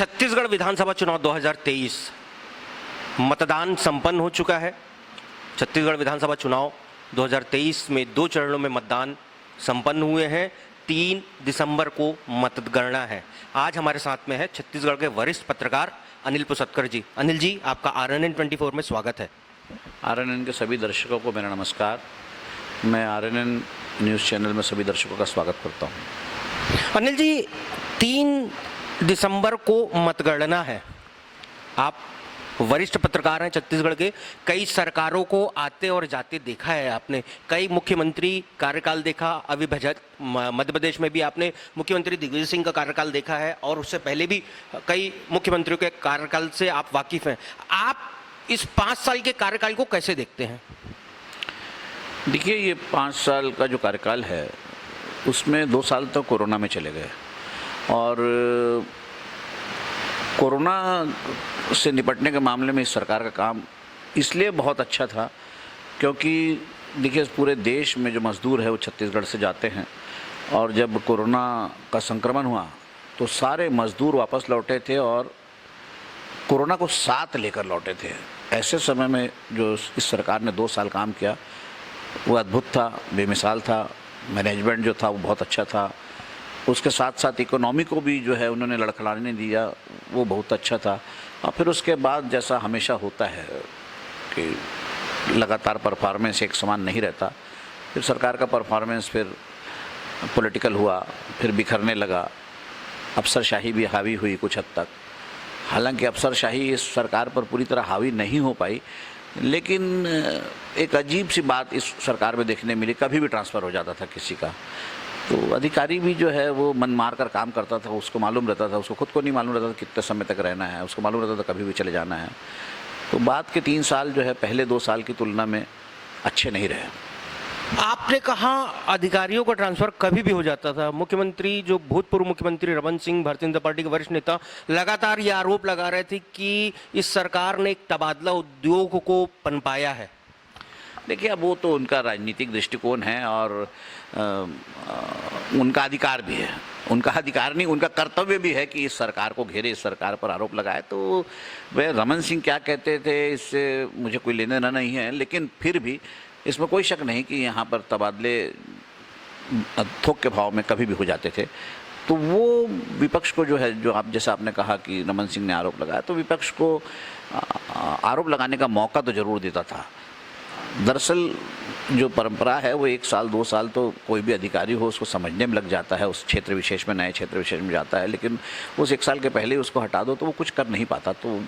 छत्तीसगढ़ विधानसभा चुनाव 2023 मतदान संपन्न हो चुका है। छत्तीसगढ़ विधानसभा चुनाव 2023 में 2 चरणों में मतदान संपन्न हुए हैं। 3 दिसंबर को मतगणना है। आज हमारे साथ में है छत्तीसगढ़ के वरिष्ठ पत्रकार अनिल पुसतकर जी। अनिल जी, आपका RNN 24 में स्वागत है। RNN के सभी दर्शकों को मेरा नमस्कार। मैं RNN न्यूज़ चैनल में सभी दर्शकों का स्वागत करता हूं। अनिल जी, 3 दिसंबर को मतगणना है। आप वरिष्ठ पत्रकार हैं छत्तीसगढ़ के। कई सरकारों को आते और जाते देखा है आपने। कई मुख्यमंत्री कार्यकाल देखा, अविभजित मध्य प्रदेश में भी आपने मुख्यमंत्री दिग्विजय सिंह का कार्यकाल देखा है और उससे पहले भी कई मुख्यमंत्रियों के कार्यकाल से आप वाकिफ हैं। आप इस 5 साल के कार्यकाल को कैसे देखते हैं? देखिए, ये 5 साल का जो कार्यकाल है उसमें 2 साल तो कोरोना में चले गए और कोरोना से निपटने के मामले में इस सरकार का काम इसलिए बहुत अच्छा था क्योंकि देखिए, पूरे देश में जो मज़दूर है वो छत्तीसगढ़ से जाते हैं और जब कोरोना का संक्रमण हुआ तो सारे मज़दूर वापस लौटे थे और कोरोना को साथ लेकर लौटे थे। ऐसे समय में जो इस सरकार ने 2 साल काम किया वो अद्भुत था, बेमिसाल था। मैनेजमेंट जो था वो बहुत अच्छा था। उसके साथ साथ इकोनॉमी को भी जो है उन्होंने लड़खड़ाने दिया, वो बहुत अच्छा था। और फिर उसके बाद जैसा हमेशा होता है कि लगातार परफॉर्मेंस एक समान नहीं रहता। फिर सरकार का परफॉर्मेंस फिर पॉलिटिकल हुआ, फिर बिखरने लगा। अफसरशाही भी हावी हुई कुछ हद तक। हालांकि अफसरशाही इस सरकार पर पूरी तरह हावी नहीं हो पाई, लेकिन एक अजीब सी बात इस सरकार में देखने मिली। कभी भी ट्रांसफ़र हो जाता था किसी का तो अधिकारी भी जो है वो मन मार कर काम करता था। उसको मालूम रहता था, उसको खुद को नहीं मालूम रहता था कितने समय तक रहना है। उसको मालूम रहता था कभी भी चले जाना है। तो बाद के 3 साल जो है पहले 2 साल की तुलना में अच्छे नहीं रहे। आपने कहा अधिकारियों का ट्रांसफर कभी भी हो जाता था। मुख्यमंत्री, जो भूतपूर्व मुख्यमंत्री रमन सिंह, भारतीय जनता पार्टी के वरिष्ठ नेता, लगातार ये आरोप लगा रहे थे कि इस सरकार ने एक तबादला उद्योग को पनपाया है। देखिए, अब वो तो उनका राजनीतिक दृष्टिकोण है और उनका अधिकार भी है। उनका अधिकार नहीं, उनका कर्तव्य भी है कि इस सरकार को घेरे, इस सरकार पर आरोप लगाए। तो वह रमन सिंह क्या कहते थे इससे मुझे कोई लेना देना नहीं है, लेकिन फिर भी इसमें कोई शक नहीं कि यहाँ पर तबादले थोक के भाव में कभी भी हो जाते थे। तो वो विपक्ष को जो है, जो आप जैसा आपने कहा कि रमन सिंह ने आरोप लगाया, तो विपक्ष को आरोप लगाने का मौका तो ज़रूर देता था। दरअसल जो परंपरा है वो 1 साल 2 साल तो कोई भी अधिकारी हो उसको समझने में लग जाता है, उस क्षेत्र विशेष में, नए क्षेत्र विशेष में जाता है। लेकिन उस 1 साल के पहले ही उसको हटा दो तो वो कुछ कर नहीं पाता। तो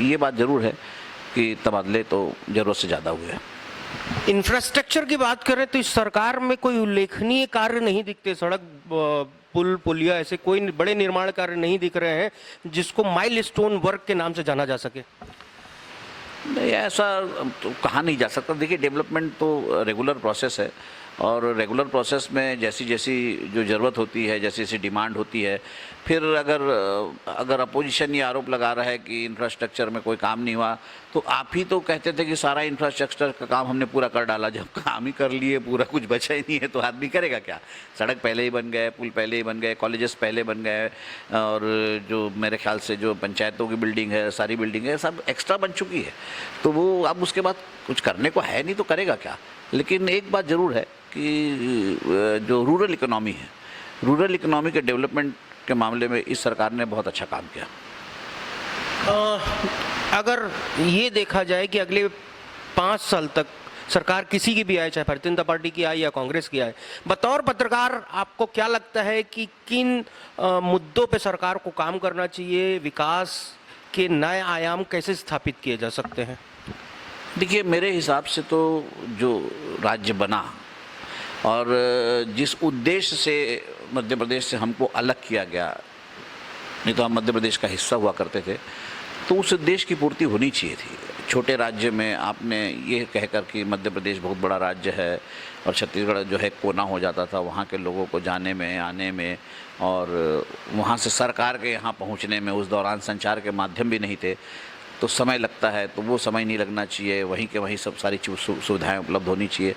ये बात ज़रूर है कि तबादले तो ज़रूरत से ज़्यादा हुए हैं। इंफ्रास्ट्रक्चर की बात करें तो इस सरकार में कोई उल्लेखनीय कार्य नहीं दिखते। सड़क, पुल, पुलिया, ऐसे कोई बड़े निर्माण कार्य नहीं दिख रहे हैं जिसको माइलस्टोन वर्क के नाम से जाना जा सके। नहीं, ऐसा तो कहा नहीं जा सकता। देखिए, डेवलपमेंट तो रेगुलर प्रोसेस है और रेगुलर प्रोसेस में जैसी जैसी जो ज़रूरत होती है, जैसी जैसी डिमांड होती है, फिर अगर अपोजिशन ये आरोप लगा रहा है कि इंफ्रास्ट्रक्चर में कोई काम नहीं हुआ, तो आप ही तो कहते थे कि सारा इंफ्रास्ट्रक्चर का काम हमने पूरा कर डाला। जब काम ही कर लिए, पूरा कुछ बचा ही नहीं है, तो आदमी करेगा क्या? सड़क पहले ही बन गए, पुल पहले ही बन गए, कॉलेजेस पहले बन गए और जो मेरे ख्याल से जो पंचायतों की बिल्डिंग है, सारी बिल्डिंग है, सब एक्स्ट्रा बन चुकी है। तो वो अब उसके बाद कुछ करने को है नहीं तो करेगा क्या? लेकिन एक बात ज़रूर है कि जो रूरल इकोनॉमी है, रूरल इकोनॉमी के डेवलपमेंट के मामले में इस सरकार ने बहुत अच्छा काम किया। अगर ये देखा जाए कि अगले 5 साल तक सरकार किसी की भी आए, चाहे भारतीय जनता पार्टी की आए या कांग्रेस की आए, बतौर पत्रकार आपको क्या लगता है कि किन मुद्दों पे सरकार को काम करना चाहिए? विकास के नए आयाम कैसे स्थापित किए जा सकते हैं? देखिए, मेरे हिसाब से तो जो राज्य बना और जिस उद्देश्य से मध्य प्रदेश से हमको अलग किया गया, नहीं तो हम मध्य प्रदेश का हिस्सा हुआ करते थे, तो उस उद्देश्य की पूर्ति होनी चाहिए थी। छोटे राज्य में आपने ये कहकर कि मध्य प्रदेश बहुत बड़ा राज्य है और छत्तीसगढ़ जो है कोना हो जाता था वहाँ के लोगों को जाने में, आने में और वहाँ से सरकार के यहाँ पहुँचने में। उस दौरान संचार के माध्यम भी नहीं थे तो समय लगता है, तो वो समय नहीं लगना चाहिए। वहीं के वहीं सब सारी सुविधाएँ उपलब्ध होनी चाहिए।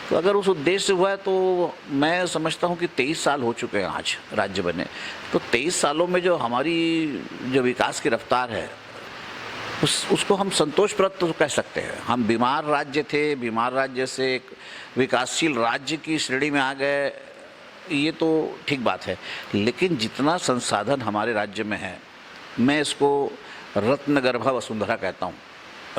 तो अगर उस उद्देश्य से हुआ है तो मैं समझता हूँ कि 23 साल हो चुके हैं आज राज्य बने, तो 23 सालों में जो हमारी जो विकास की रफ्तार है उसको हम संतोषप्रद तो कह सकते हैं। हम बीमार राज्य थे, बीमार राज्य से एक विकासशील राज्य की श्रेणी में आ गए, ये तो ठीक बात है। लेकिन जितना संसाधन हमारे राज्य में है, मैं इसको रत्नगर्भा वसुंधरा कहता हूँ।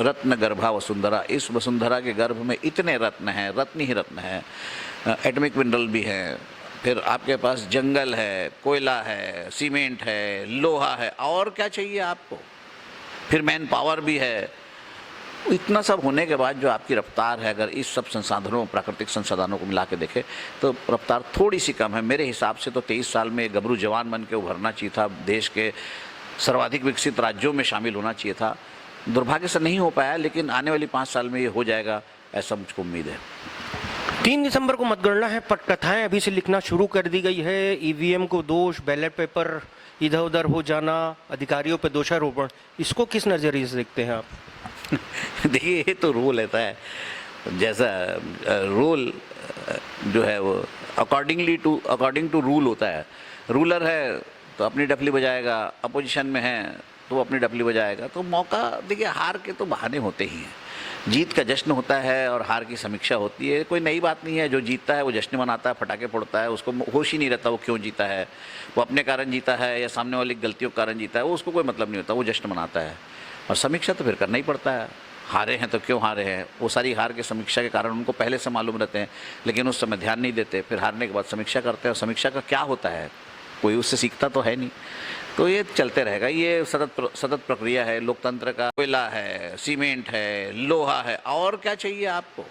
रत्नगर्भा वसुंधरा, इस वसुंधरा के गर्भ में इतने रत्न हैं, रत्न ही रत्न हैं। एटॉमिक मिनरल भी हैं, फिर आपके पास जंगल है, कोयला है, सीमेंट है, लोहा है, और क्या चाहिए आपको? फिर मैन पावर भी है। इतना सब होने के बाद जो आपकी रफ्तार है, अगर इस सब संसाधनों, प्राकृतिक संसाधनों को मिला के देखें तो रफ्तार थोड़ी सी कम है। मेरे हिसाब से तो 23 साल में गबरू जवान बन के उभरना चाहिए था, देश के सर्वाधिक विकसित राज्यों में शामिल होना चाहिए था। दुर्भाग्य से नहीं हो पाया, लेकिन आने वाली 5 साल में ये हो जाएगा, ऐसा मुझको उम्मीद है। 3 दिसंबर को मतगणना है, पटकथाएं अभी से लिखना शुरू कर दी गई है। ईवीएम को दोष, बैलेट पेपर इधर उधर हो जाना, अधिकारियों पर दोषारोपण, इसको किस नज़रिए से देखते हैं आप? देखिए, ये तो रूल रहता है, जैसा रूल जो है वो अकॉर्डिंग टू रूल होता है। रूलर है तो अपनी डफली बजाएगा, अपोजिशन में है तो वो अपनी डफली बजाएगा। तो मौका, देखिए, हार के तो बहाने होते ही हैं। जीत का जश्न होता है और हार की समीक्षा होती है, कोई नई बात नहीं है। जो जीतता है वो जश्न मनाता है, पटाखे फोड़ता है, उसको होश ही नहीं रहता वो क्यों जीता है, वो अपने कारण जीता है या सामने वाली गलतियों के कारण जीता है, वो उसको कोई मतलब नहीं होता, वो जश्न मनाता है। और समीक्षा तो फिर करना ही पड़ता है। हारे हैं तो क्यों हारे हैं, वो सारी हार के समीक्षा के कारण उनको पहले से मालूम रहते हैं, लेकिन उस समय ध्यान नहीं देते। फिर हारने के बाद समीक्षा करते हैं, और समीक्षा का क्या होता है, कोई उससे सीखता तो है नहीं। तो ये चलते रहेगा, ये सतत प्रक्रिया है लोकतंत्र का। कोयला है, सीमेंट है, लोहा है, और क्या चाहिए आपको?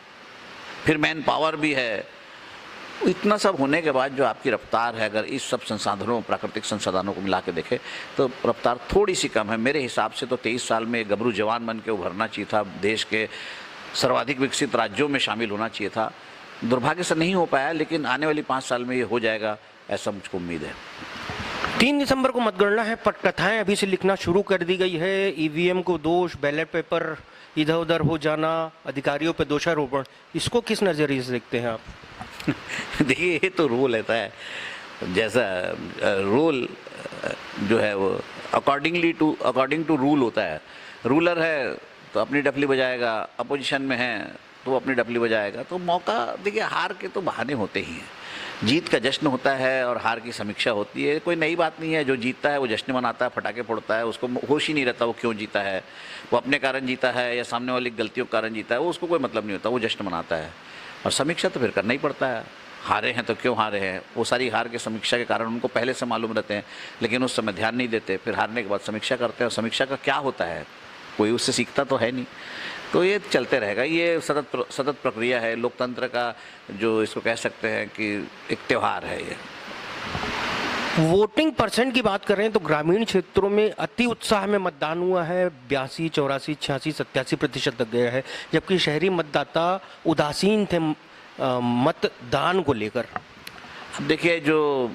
फिर मैन पावर भी है। इतना सब होने के बाद जो आपकी रफ्तार है, अगर इस सब संसाधनों, प्राकृतिक संसाधनों को मिला के देखें तो रफ्तार थोड़ी सी कम है। मेरे हिसाब से तो 23 साल में गबरू जवान बन के उभरना चाहिए था, देश के सर्वाधिक विकसित राज्यों में शामिल होना चाहिए था। दुर्भाग्य से नहीं हो पाया, लेकिन आने वाली 5 साल में ये हो जाएगा, ऐसा मुझको उम्मीद है। 3 दिसंबर को मतगणना है, पटकथाएं अभी से लिखना शुरू कर दी गई है। ईवीएम को दोष, बैलेट पेपर इधर उधर हो जाना, अधिकारियों पर दोषारोपण, इसको किस नज़रिए से देखते हैं आप? देखिए, ये तो रूल रहता है, जैसा रूल जो है वो अकॉर्डिंग टू रूल होता है। रूलर है तो अपनी डफली बजाएगा, अपोजिशन में है तो वो अपनी डफली बजाएगा। तो मौका, देखिए, हार के तो बहाने होते ही हैं। जीत का जश्न होता है और हार की समीक्षा होती है, कोई नई बात नहीं है। जो जीतता है वो जश्न मनाता है, पटाखे फोड़ता है, उसको होश ही नहीं रहता वो क्यों जीता है, वो अपने कारण जीता है या सामने वाली गलतियों के कारण जीता है, वो उसको कोई मतलब नहीं होता, वो जश्न मनाता है। और समीक्षा तो फिर करना ही पड़ता है। हारे हैं तो क्यों हारे हैं, वो सारी हार के समीक्षा के कारण उनको पहले से मालूम रहते हैं, लेकिन उस समय ध्यान नहीं देते। फिर हारने के बाद समीक्षा करते हैं, और समीक्षा का क्या होता है, कोई उससे सीखता तो है नहीं। तो ये चलते रहेगा, ये सतत प्रक्रिया है लोकतंत्र का, जो इसको कह सकते हैं कि एक त्यौहार है ये। वोटिंग परसेंट की बात करें तो ग्रामीण क्षेत्रों में अति उत्साह में मतदान हुआ है, 82, 84, 86, 87% तक गया है, जबकि शहरी मतदाता उदासीन थे मतदान को लेकर। अब देखिए, जो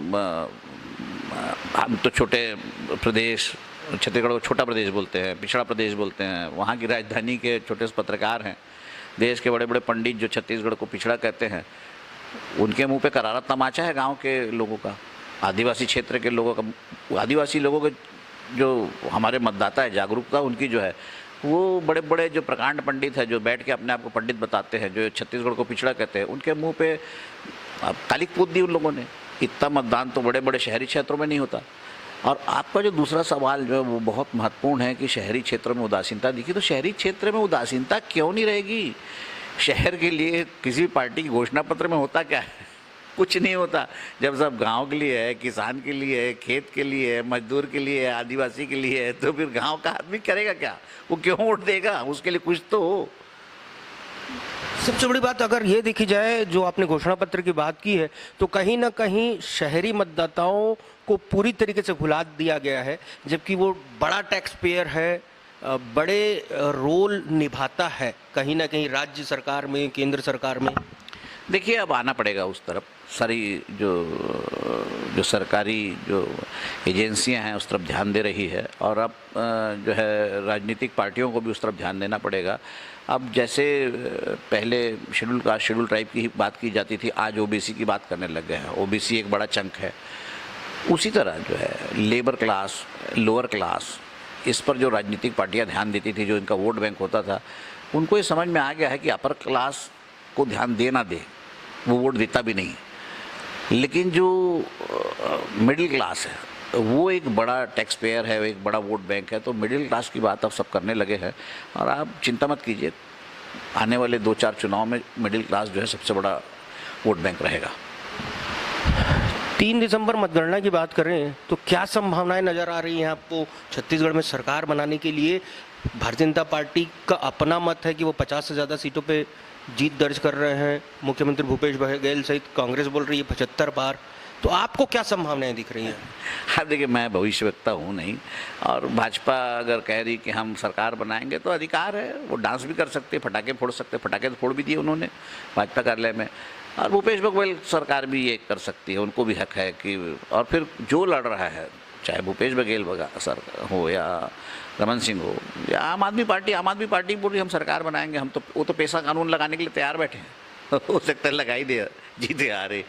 हम तो छोटे प्रदेश, छत्तीसगढ़ को छोटा प्रदेश बोलते हैं, पिछड़ा प्रदेश बोलते हैं, वहाँ की राजधानी के छोटे से पत्रकार हैं। देश के बड़े बड़े पंडित जो छत्तीसगढ़ को पिछड़ा कहते हैं, उनके मुंह पे करारा तमाचा है गांव के लोगों का, आदिवासी क्षेत्र के लोगों का। आदिवासी लोगों के जो हमारे मतदाता है, जागरूकता उनकी जो है, वो बड़े बड़े जो प्रकांड पंडित है, जो बैठ के अपने आप को पंडित बताते हैं, जो छत्तीसगढ़ को पिछड़ा कहते हैं, उनके मुँह पे कालिक पूत दी उन लोगों ने। इतना मतदान तो बड़े बड़े शहरी क्षेत्रों में नहीं होता। और आपका जो दूसरा सवाल जो है वो बहुत महत्वपूर्ण है कि शहरी क्षेत्रों में उदासीनता दिखी। तो शहरी क्षेत्र में उदासीनता क्यों नहीं रहेगी? शहर के लिए किसी पार्टी की घोषणा पत्र में होता क्या है? कुछ नहीं होता। जब सब गांव के लिए है, किसान के लिए है, खेत के लिए है, मजदूर के लिए है, आदिवासी के लिए है, तो फिर गांव का आदमी करेगा क्या? वो क्यों वोट देगा? उसके लिए कुछ तो हो। सबसे बड़ी बात अगर ये देखी जाए, जो आपने घोषणा पत्र की बात की है, तो कहीं ना कहीं शहरी मतदाताओं को पूरी तरीके से भुला दिया गया है, जबकि वो बड़ा टैक्स पेयर है, बड़े रोल निभाता है कहीं ना कहीं राज्य सरकार में, केंद्र सरकार में। देखिए, अब आना पड़ेगा उस तरफ। सारी जो सरकारी जो एजेंसियां हैं उस तरफ ध्यान दे रही है, और अब जो है राजनीतिक पार्टियों को भी उस तरफ ध्यान देना पड़ेगा। अब जैसे पहले शेड्यूल कास्ट शेड्यूल ट्राइब की ही बात की जाती थी, आज ओबीसी की बात करने लग गए हैं। ओबीसी एक बड़ा चंक है। उसी तरह जो है लेबर क्लास, लोअर क्लास, इस पर जो राजनीतिक पार्टियां ध्यान देती थी, जो इनका वोट बैंक होता था, उनको ये समझ में आ गया है कि अपर क्लास को ध्यान दे ना दे, वो वोट देता भी नहीं। लेकिन जो मिडिल क्लास है वो एक बड़ा टैक्स पेयर है, एक बड़ा वोट बैंक है, तो मिडिल क्लास की बात अब सब करने लगे हैं। और आप चिंता मत कीजिए, आने वाले 2-4 चुनाव में मिडिल क्लास जो है सबसे बड़ा वोट बैंक रहेगा। 3 दिसंबर मतगणना की बात करें तो क्या संभावनाएं नजर आ रही हैं आपको छत्तीसगढ़ में सरकार बनाने के लिए? भारतीय जनता पार्टी का अपना मत है कि वो 50 से ज़्यादा सीटों पे जीत दर्ज कर रहे हैं। मुख्यमंत्री भूपेश बघेल सहित कांग्रेस बोल रही है 75 पार। तो आपको क्या संभावनाएं दिख रही हैं? हाँ देखिए, मैं भविष्यवक्ता हूँ नहीं, और भाजपा अगर कह रही कि हम सरकार बनाएंगे तो अधिकार है, वो डांस भी कर सकते, पटाखे फोड़ सकते, पटाखे तो फोड़ भी दिए उन्होंने भाजपा कार्यालय में। और भूपेश बघेल सरकार भी ये कर सकती है, उनको भी हक है कि, और फिर जो लड़ रहा है, चाहे भूपेश बघेल सर हो या रमन सिंह हो या आम आदमी पार्टी बोली हम सरकार बनाएंगे, हम तो वो तो पैसा कानून लगाने के लिए तैयार बैठे हैं हो सकता है लगाई दे, जीते आ रहे।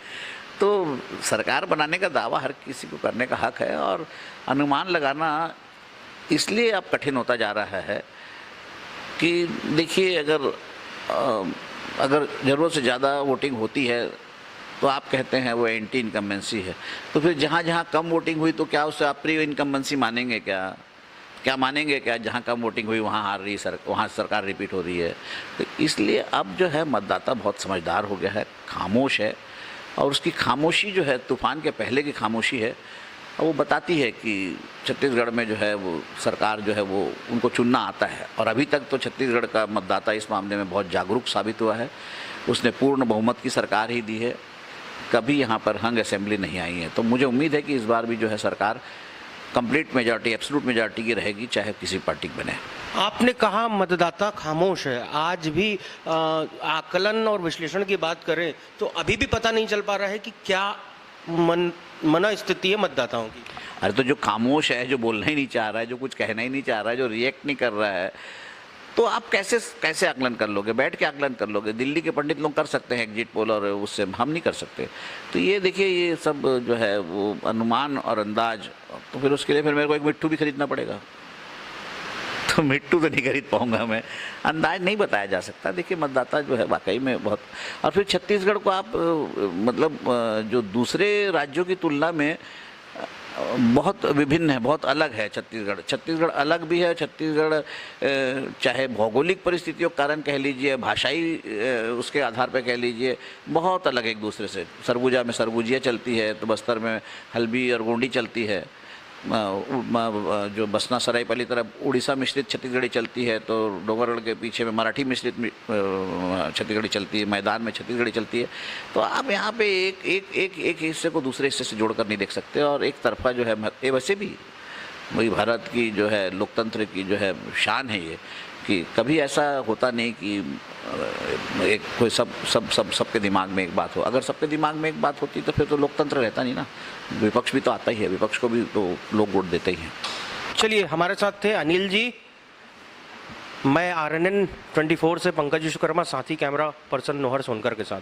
तो सरकार बनाने का दावा हर किसी को करने का हक है, और अनुमान लगाना इसलिए अब कठिन होता जा रहा है कि देखिए, अगर ज़रूरत से ज़्यादा वोटिंग होती है तो आप कहते हैं वो एंटी इनकम्बेंसी है, तो फिर जहाँ जहाँ कम वोटिंग हुई तो क्या उससे आप प्री इनकम्बेंसी मानेंगे? क्या मानेंगे? क्या जहाँ कम वोटिंग हुई वहाँ हार रही वहाँ सरकार रिपीट हो रही है? तो इसलिए अब जो है मतदाता बहुत समझदार हो गया है, खामोश है, और उसकी खामोशी जो है तूफान के पहले की खामोशी है। वो बताती है कि छत्तीसगढ़ में जो है वो सरकार जो है वो उनको चुनना आता है। और अभी तक तो छत्तीसगढ़ का मतदाता इस मामले में बहुत जागरूक साबित हुआ है। उसने पूर्ण बहुमत की सरकार ही दी है, कभी यहाँ पर हंग असेंबली नहीं आई है। तो मुझे उम्मीद है कि इस बार भी जो है सरकार कंप्लीट मेजॉरिटी, एब्सोल्यूट मेजॉरिटी की रहेगी, चाहे किसी पार्टी बने। आपने कहा मतदाता खामोश है। आज भी आकलन और विश्लेषण की बात करें तो अभी भी पता नहीं चल पा रहा है कि क्या मना स्थिति है मतदाताओं की। अरे तो जो खामोश है, जो बोलना ही नहीं चाह रहा है, जो कुछ कहना ही नहीं चाह रहा है, जो रिएक्ट नहीं कर रहा है, तो आप कैसे आकलन कर लोगे? बैठ के आकलन कर लोगे? दिल्ली के पंडित लोग कर सकते हैं एग्जिट पोल, और उससे हम नहीं कर सकते। तो ये देखिए, ये सब जो है वो अनुमान और अंदाज, तो फिर उसके लिए फिर मेरे को एक मिट्टू भी खरीदना पड़ेगा। तो मिट्टू तो नहीं खरीद पाऊंगा मैं, अंदाज नहीं बताया जा सकता। देखिए, मतदाता जो है वाकई में बहुत, और फिर छत्तीसगढ़ को आप मतलब जो दूसरे राज्यों की तुलना में बहुत विभिन्न है, बहुत अलग है छत्तीसगढ़ अलग भी है। छत्तीसगढ़ चाहे भौगोलिक परिस्थितियों के कारण कह लीजिए, भाषाई उसके आधार पर कह लीजिए, बहुत अलग है एक दूसरे से। सरगुजा में सरगुजिया चलती है, तो बस्तर में हल्बी और गोंडी चलती है। जो बसना सरायपाली तरफ उड़ीसा मिश्रित छत्तीसगढ़ी चलती है, तो डोंगरगढ़ के पीछे में मराठी मिश्रित छत्तीसगढ़ी चलती है, मैदान में छत्तीसगढ़ी चलती है। तो आप यहाँ पे एक हिस्से को दूसरे हिस्से से जोड़कर नहीं देख सकते। और एक तरफा जो है, ये वैसे भी वही भारत की जो है लोकतंत्र की जो है शान है ये, कि कभी ऐसा होता नहीं कि एक कोई सबके दिमाग में एक बात हो। अगर सबके दिमाग में एक बात होती तो फिर तो लोकतंत्र रहता नहीं ना। विपक्ष भी तो आता ही है, विपक्ष को भी तो लोग वोट देते ही हैं। चलिए, हमारे साथ थे अनिल जी। मैं RNN 24 से पंकज विश्वकर्मा, साथी कैमरा पर्सन नोहर सोनकर के साथ।